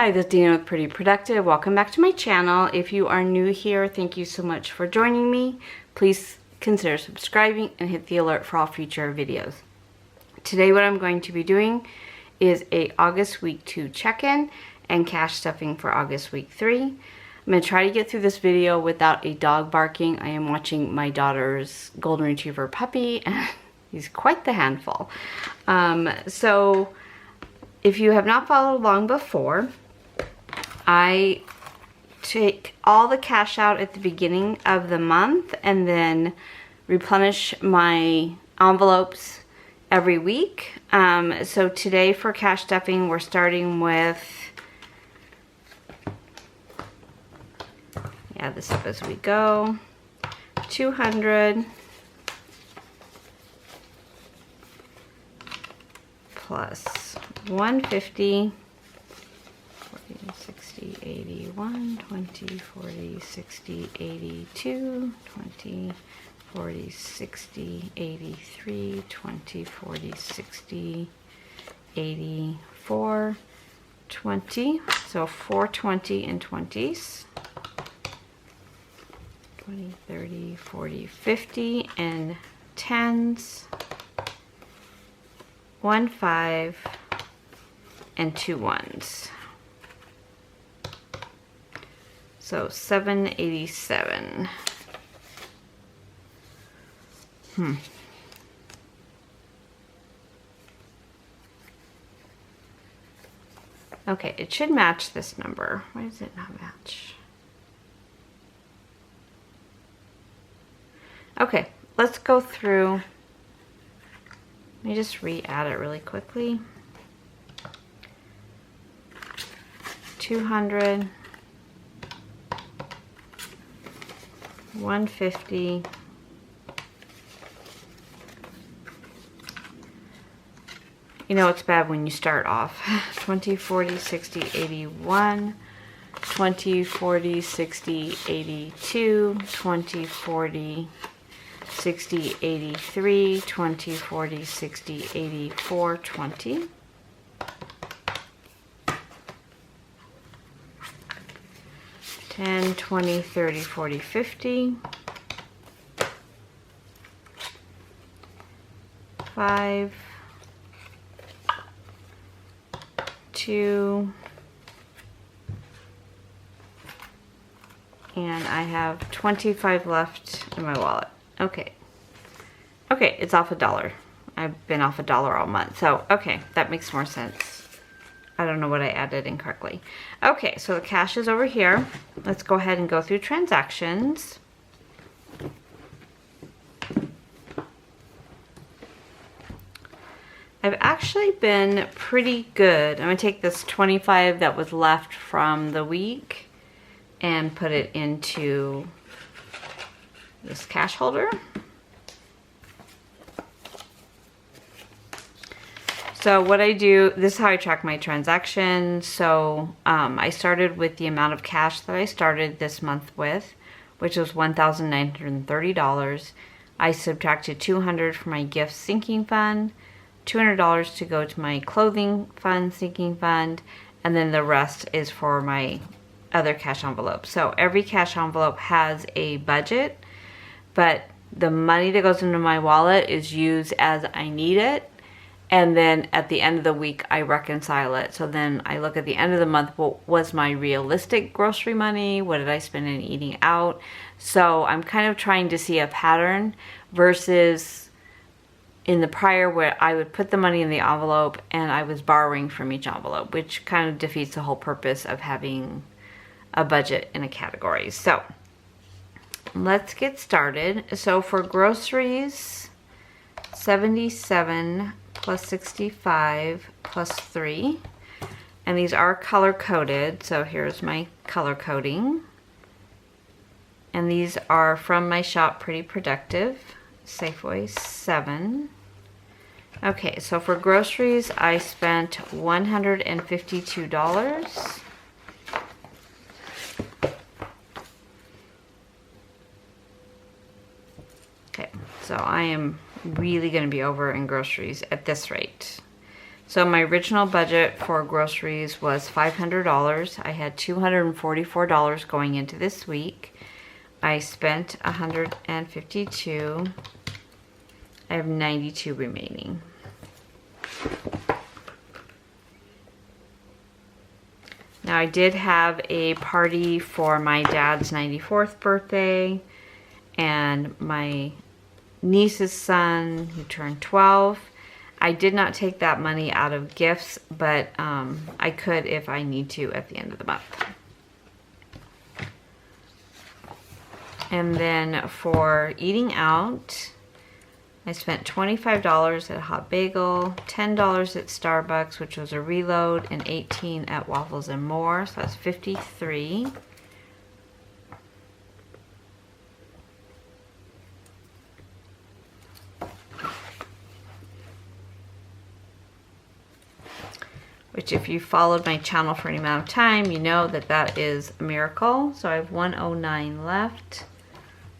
Hi, this is Dina with Pretty Productive. Welcome back to my channel. If you are new here, thank you so much for joining me. Please consider subscribing and hit the alert for all future videos. Today what I'm going to be doing is a August week 2 check-in and cash stuffing for August week 3. I'm going to try to get through this video without a dog barking. I am watching my daughter's golden retriever puppy and he's quite the handful. So if you have not followed along before, I take all the cash out at the beginning of the month and then replenish my envelopes every week. So today for cash stuffing, we're starting with, add this up as we go, 200 plus 150, 40, 60, 81, 20, 40, 60, 82, 20, 40, 60, 83, 20, 40, 60, 84, 20. So 420 in 20s. 20, 30, 40, 50 in 10s. 1 5 and 2 1s. So 787. Okay, it should match this number. Why does it not match? Okay, let's go through. Let me just re-add it really quickly. 200, 150, you know it's bad when you start off. 20, 40, 60, 81, 20, 40, 60, 82, 20, 40, 60, 83, 20, 40, 60, 84, 20. 10, 20, 30, 40, 50. 5, 2, and I have 25 left in my wallet. Okay. Okay, it's off $1. I've been off $1 all month. So, okay, that makes more sense. I don't know what I added incorrectly. Okay, so the cash is over here. Let's go ahead and go through transactions. I've actually been pretty good. I'm gonna take this 25 that was left from the week and put it into this cash holder. So what I do, this is how I track my transactions. So I started with the amount of cash that I started this month with, which was $1,930. I subtracted $200 from my gift sinking fund, $200 to go to my clothing fund, sinking fund, and then the rest is for my other cash envelope. So every cash envelope has a budget, but the money that goes into my wallet is used as I need it. And then at the end of the week, I reconcile it. So then I look at the end of the month, what was my realistic grocery money? What did I spend in eating out? So I'm kind of trying to see a pattern versus in the prior where I would put the money in the envelope and I was borrowing from each envelope, which kind of defeats the whole purpose of having a budget in a category. So let's get started. So for groceries, 77 plus 65 plus 3, and these are color coded. So here's my color coding, and these are from my shop Pretty Productive. Safeway 7. Okay, so for groceries I spent $152. Okay, so I am really going to be over in groceries at this rate. So my original budget for groceries was $500. I had $244 going into this week. I spent $152. I have $92 remaining. Now I did have a party for my dad's 94th birthday and my niece's son who turned 12. I did not take that money out of gifts, but I could if I need to at the end of the month. And then for eating out, I spent $25 at Hot Bagel, $10 at Starbucks, which was a reload, and $18 at Waffles and More, so that's $53. Which, if you followed my channel for any amount of time, you know that that is a miracle. So I have $109 left.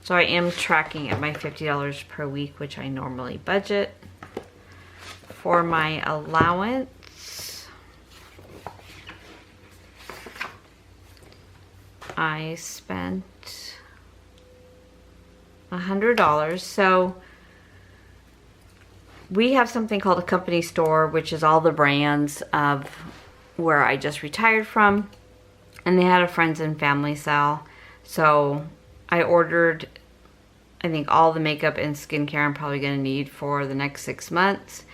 So I am tracking at my $50 per week, which I normally budget. For my allowance, I spent $100. So we have something called a company store, which is all the brands of where I just retired from. And they had a friends and family sale. So I ordered, I think, all the makeup and skincare I'm probably going to need for the next 6 months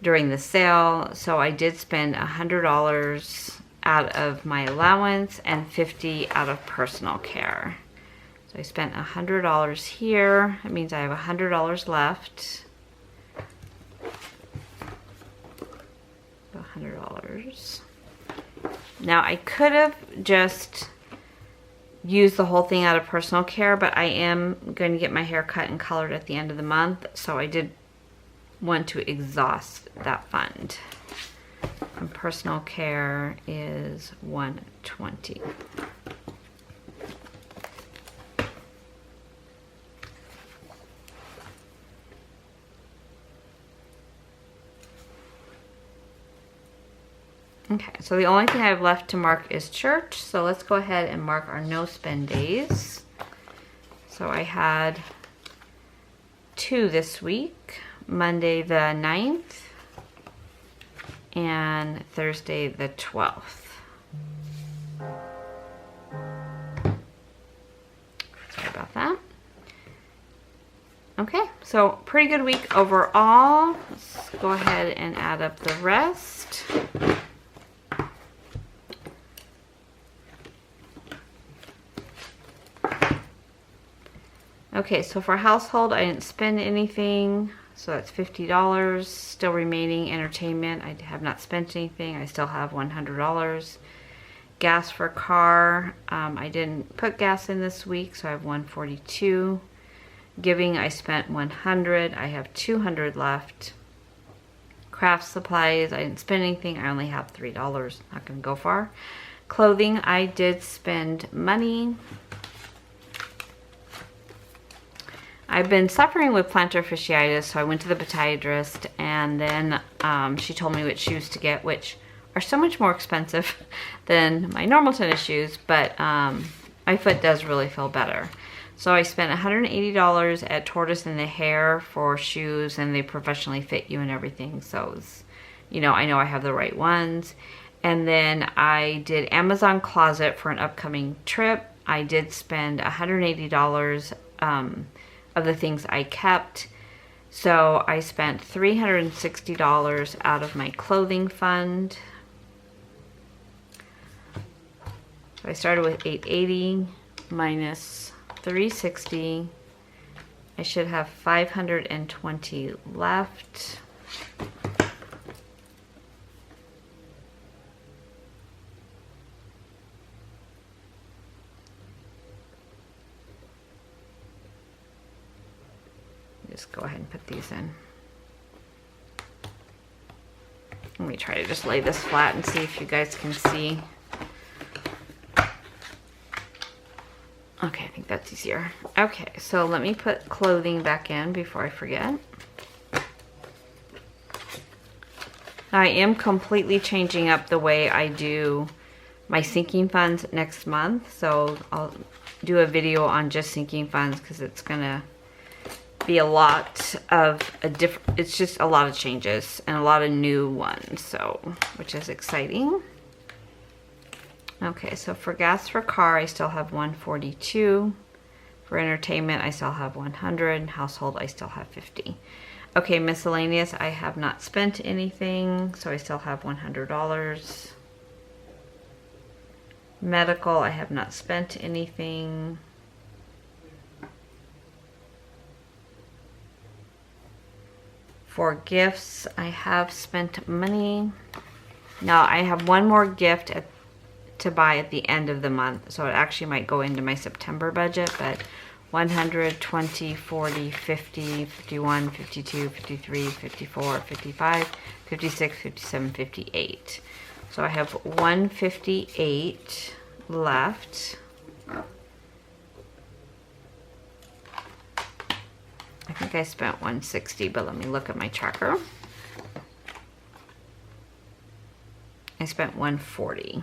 during the sale. So I did spend $100 out of my allowance and $50 out of personal care. So I spent $100 here. That means I have $100 left. $100. Now I could have just used the whole thing out of personal care, but I am going to get my hair cut and colored at the end of the month, so I did want to exhaust that fund. And personal care is $120. Okay, so the only thing I have left to mark is church. So let's go ahead and mark our no spend days. So I had 2 this week, Monday the 9th and Thursday the 12th. Sorry about that. Okay, so pretty good week overall. Let's go ahead and add up the rest. Okay, so for household, I didn't spend anything, so that's $50. Still remaining entertainment, I have not spent anything. I still have $100. Gas for car, I didn't put gas in this week, so I have $142. Giving, I spent $100. I have $200 left. Craft supplies, I didn't spend anything. I only have $3. Not going to go far. Clothing, I did spend money. I've been suffering with plantar fasciitis, so I went to the podiatrist, and then she told me which shoes to get, which are so much more expensive than my normal tennis shoes, but my foot does really feel better. So I spent $180 at Tortoise in the Hair for shoes, and they professionally fit you and everything, so it's, you know I have the right ones. And then I did Amazon Closet for an upcoming trip. I did spend $180 of the things I kept. So I spent $360 out of my clothing fund. So I started with $880 minus $360. I should have $520 left. Just go ahead and put these in. Let me try to just lay this flat and see if you guys can see. Okay, I think that's easier. Okay, so let me put clothing back in before I forget. Now, I am completely changing up the way I do my sinking funds next month. So I'll do a video on just sinking funds because it's gonna be a lot of it's just a lot of changes and a lot of new ones, so which is exciting. Okay, so for gas for car I still have 142. For entertainment I still have 100. Household I still have 50. Okay, miscellaneous I have not spent anything, so I still have $100. Medical I have not spent anything. For gifts, I have spent money. Now, I have one more gift to buy at the end of the month, so it actually might go into my September budget, but 100, 20, 40, 50, 51, 52, 53, 54, 55, 56, 57, 58. So I have 158 left. I think I spent 160, but let me look at my tracker. I spent 140.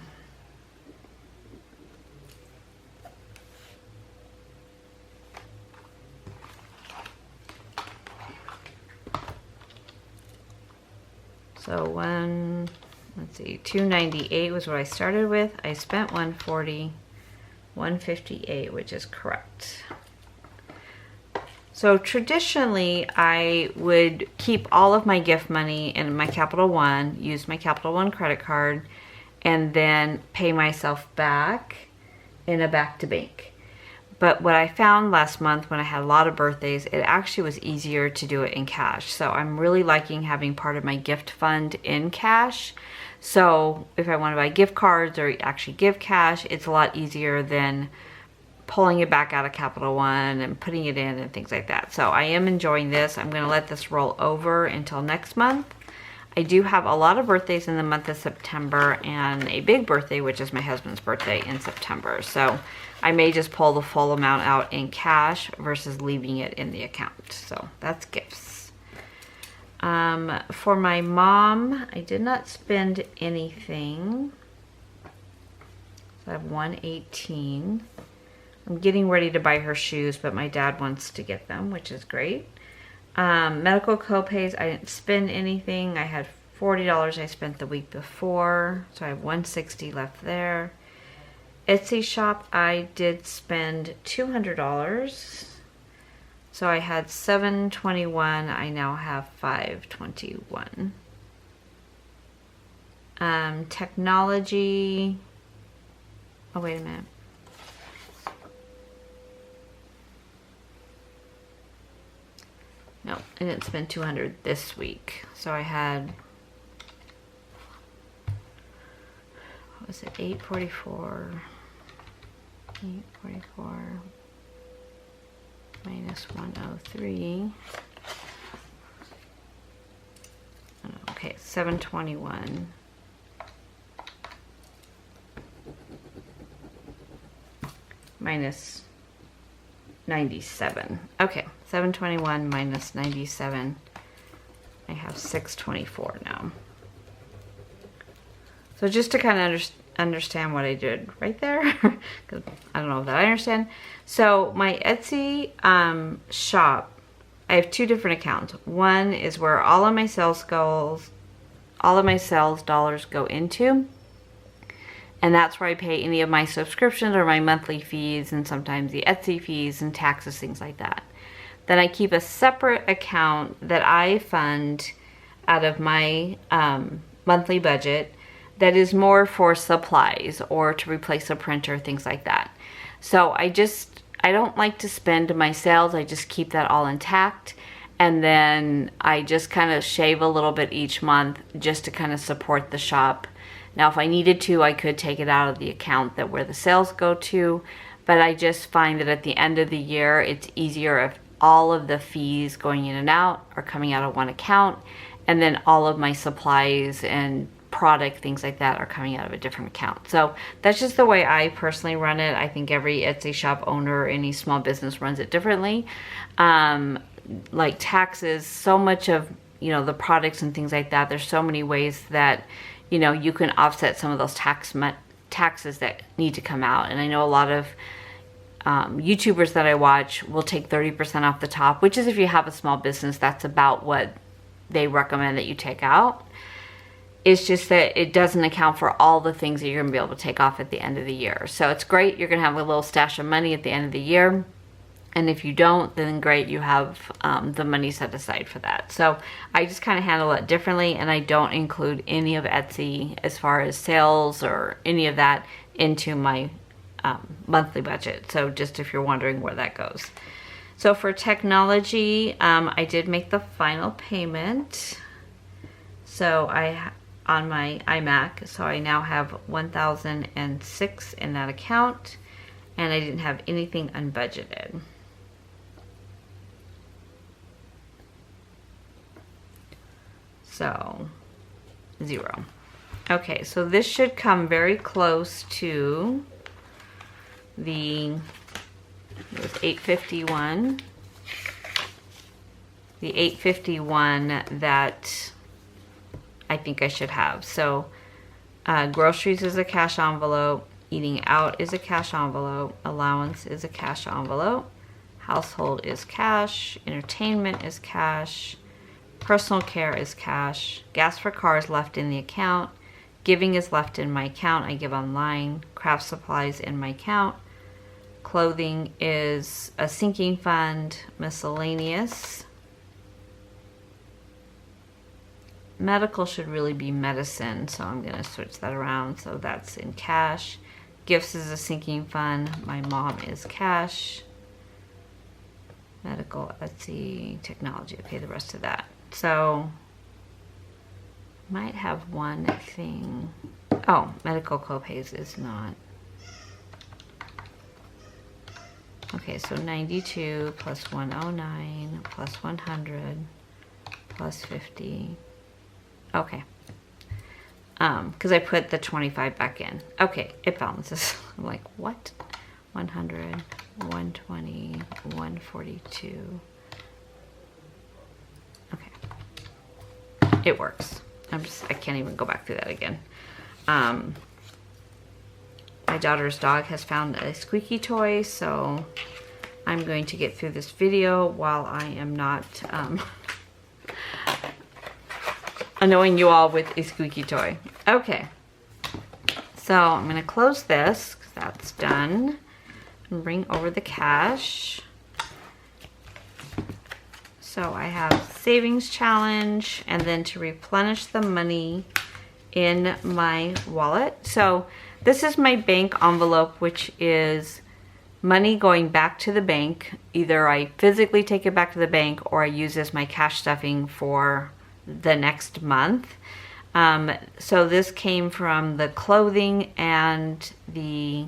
So let's see, 298 was what I started with. I spent 140, 158, which is correct. So traditionally, I would keep all of my gift money in my Capital One, use my Capital One credit card, and then pay myself back in a back-to-bank. But what I found last month when I had a lot of birthdays, it actually was easier to do it in cash. So I'm really liking having part of my gift fund in cash. So if I want to buy gift cards or actually give cash, it's a lot easier than pulling it back out of Capital One and putting it in and things like that. So I am enjoying this. I'm going to let this roll over until next month. I do have a lot of birthdays in the month of September and a big birthday, which is my husband's birthday in September. So I may just pull the full amount out in cash versus leaving it in the account. So that's gifts. For my mom, I did not spend anything. So I have 118. I'm getting ready to buy her shoes, but my dad wants to get them, which is great. Medical copays, I didn't spend anything. I had $40 I spent the week before, so I have 160 left there. Etsy shop, I did spend $200. So I had 721. I now have 521. Technology. Oh, wait a minute. No, I didn't spend 200 this week. So I had, what was it, 844 minus 103. Okay, 721 minus 97. Okay, 721 minus 97. I have 624 now. So just to kind of understand what I did right there, because I don't know if that I understand. So my Etsy shop, I have two different accounts. One is where all of my sales dollars go into. And that's where I pay any of my subscriptions or my monthly fees and sometimes the Etsy fees and taxes, things like that. Then I keep a separate account that I fund out of my monthly budget that is more for supplies or to replace a printer, things like that. So I don't like to spend my sales. I just keep that all intact. And then I just kind of shave a little bit each month just to kind of support the shop. Now, if I needed to, I could take it out of the account where the sales go to, but I just find that at the end of the year, it's easier if all of the fees going in and out are coming out of one account, and then all of my supplies and product, things like that, are coming out of a different account. So that's just the way I personally run it. I think every Etsy shop owner or any small business runs it differently. Like taxes, so much of you know, the products and things like that. There's so many ways that, you know, you can offset some of those taxes that need to come out. And I know a lot of YouTubers that I watch will take 30% off the top, which is, if you have a small business, that's about what they recommend that you take out. It's just that it doesn't account for all the things that you're going to be able to take off at the end of the year. So it's great. You're going to have a little stash of money at the end of the year. And if you don't, then great, you have the money set aside for that. So I just kind of handle it differently, and I don't include any of Etsy as far as sales or any of that into my monthly budget. So just if you're wondering where that goes. So for technology, I did make the final payment. So on my iMac, so I now have 1,006 in that account, and I didn't have anything unbudgeted. So 0. Okay, so this should come very close to the, it was 851. The 851 that I think I should have. So groceries is a cash envelope, eating out is a cash envelope, allowance is a cash envelope, household is cash, entertainment is cash, personal care is cash, gas for car is left in the account, giving is left in my account, I give online, craft supplies in my account, clothing is a sinking fund, miscellaneous. Medical should really be medicine, so I'm going to switch that around. So that's in cash. Gifts is a sinking fund. My mom is cash. Medical, Etsy, technology. Okay, the rest of that. So might have one thing. Oh, medical copays is not. Okay, so 92 plus 109 plus 100 plus 50. Okay, because I put the 25 back in. Okay, it balances. I'm like, what? 100, 120, 142. Okay, it works. I can't even go back through that again. My daughter's dog has found a squeaky toy, so I'm going to get through this video while I am not annoying you all with a squeaky toy. Okay, so I'm going to close this because that's done and bring over the cash. So I have savings challenge, and then to replenish the money in my wallet. So this is my bank envelope, which is money going back to the bank. Either I physically take it back to the bank or I use as my cash stuffing for the next month. So this came from the clothing and the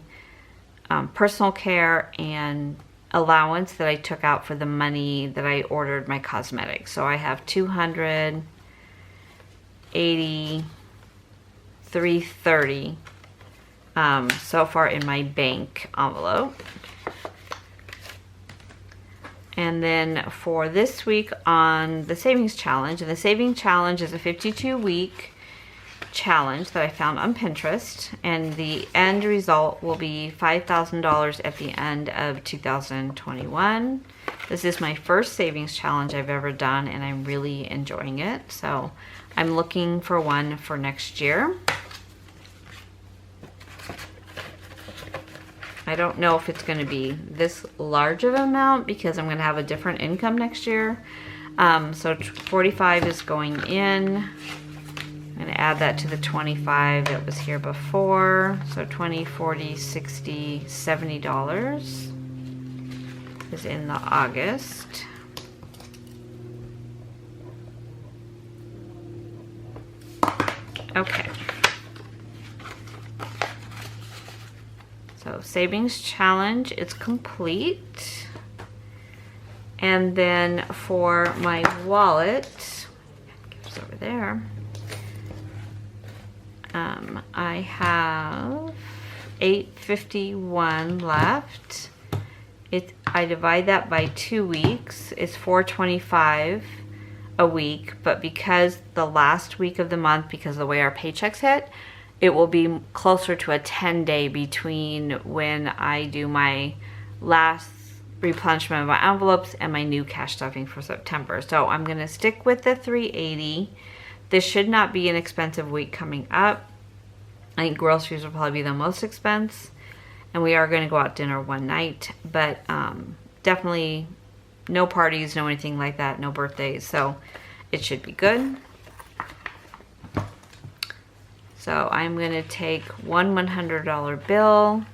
personal care and allowance that I took out for the money that I ordered my cosmetics. So I have 280, 330 so far in my bank envelope. And then for this week on the savings challenge, and the savings challenge is a 52-week challenge that I found on Pinterest, and the end result will be $5,000 at the end of 2021. This is my first savings challenge I've ever done, and I'm really enjoying it. So I'm looking for one for next year. I don't know if it's going to be this large of an amount because I'm going to have a different income next year. So 45 is going in. I'm going to add that to the 25 that was here before. So 20, 40, 60, $70 is in the August. Okay. So savings challenge is complete. And then for my wallet, it's over there. I have $851 left. I divide that by 2 weeks. It's $425. a week, but because the last week of the month, because of the way our paychecks hit, it will be closer to a 10-day between when I do my last replenishment of my envelopes and my new cash stuffing for September. So I'm gonna stick with the $380. This should not be an expensive week coming up. I think groceries will probably be the most expense, and we are gonna go out to dinner one night, but definitely no parties, no anything like that, no birthdays, so it should be good. So I'm gonna take one $100 bill,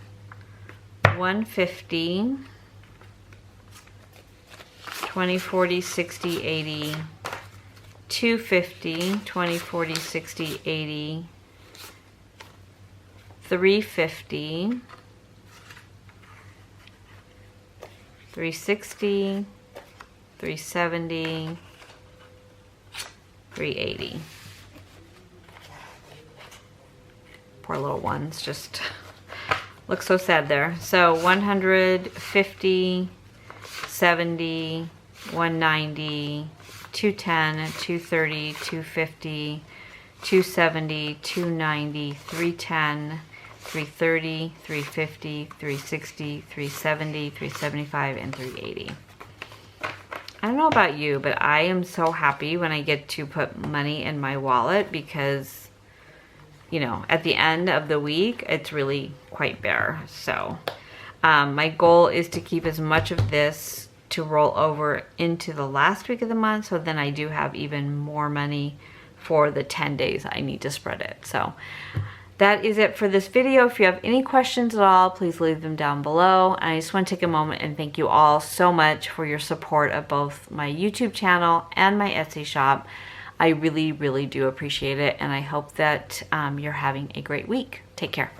150, 20, 40, 60, 80, 250, 20, 40, 60, 80, 350, 360, 370, 380. Poor little ones just look so sad there. So 150, 70, 190, 210, 230, 250, 270, 290, 310, 330, 350, 360, 370, 375, and 380. I don't know about you, but I am so happy when I get to put money in my wallet because, you know, at the end of the week, it's really quite bare. So my goal is to keep as much of this to roll over into the last week of the month, so then I do have even more money for the 10 days I need to spread it. So that is it for this video. If you have any questions at all, please leave them down below. And I just want to take a moment and thank you all so much for your support of both my YouTube channel and my Etsy shop. I really, really do appreciate it, and I hope that you're having a great week. Take care.